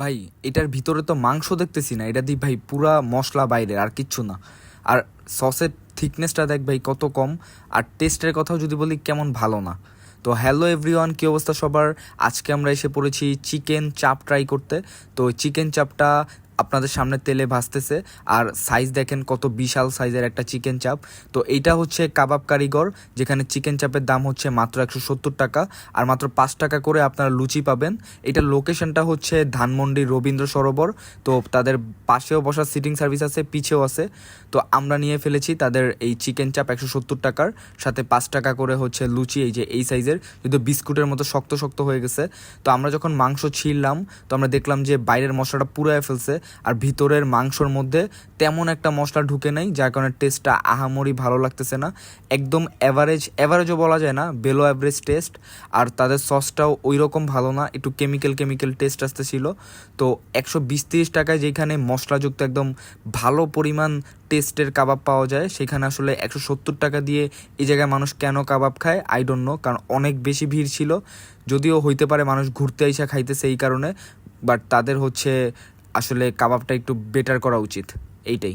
ভাই এটার ভিতরে তো মাংস দেখতেছি না, এটা দিয়ে ভাই পুরা মশলা বাইরের, আর কিচ্ছু না। আর সসের থিকনেসটা দেখ ভাই কত কম। আর টেস্টের কথাও যদি বলি, কেমন ভালো না। তো হ্যালো এভরিওয়ান, কী অবস্থা সবার? আজকে আমরা এসে পড়েছি চিকেন চাপ ট্রাই করতে। তো চিকেন চাপটা আপনাদের সামনে তেলে ভাজতেছে, আর সাইজ দেখেন কত বিশাল সাইজের একটা চিকেন চাপ। তো এইটা হচ্ছে কাবাব কারিগর, যেখানে চিকেন চাপের দাম হচ্ছে মাত্র 170 টাকা, আর মাত্র 5 টাকা করে আপনারা লুচি পাবেন। এটার লোকেশনটা হচ্ছে ধানমন্ডি রবীন্দ্র সরোবর। তো তাদের পাশেও বসার সিটিং সার্ভিস আছে, পিছেও আছে। তো আমরা নিয়ে ফেলেছি তাদের এই চিকেন চাপ 170 টাকার, সাথে 5 টাকা করে হচ্ছে লুচি, এই যে এই সাইজের, কিন্তু বিস্কুটের মতো শক্ত শক্ত হয়ে গেছে। তো আমরা যখন মাংস ছিঁড়লাম, তো আমরা দেখলাম যে বাইরের মশলাটা পুরাই ফেলছে, আর ভিতরের মাংসর মধ্যে তেমন একটা মশলা ঢুকে নাই, যার কারণে টেস্টটা আহামরি ভালো লাগতেছে না। একদম অ্যাভারেজও বলা যায় না, বেলো অ্যাভারেজ টেস্ট। আর তাদের সসটাও ওই রকম ভালো না, একটু কেমিক্যাল টেস্ট আসতেছিল। তো 120-30 টাকায় যেখানে মশলাযুক্ত একদম ভালো পরিমাণ টেস্টের কাবাব পাওয়া যায়, সেখানে আসলে 170 টাকা দিয়ে এই জায়গায় মানুষ কেন কাবাব খায় আই ডোন্ট নো, কারণ অনেক বেশি ভিড় ছিল। যদিও হইতে পারে মানুষ ঘুরতে আইসা খাইতেছে এই কারণে, বাট তাদের হচ্ছে আসলে কাবাবটা একটু বেটার করা উচিত, এইটাই।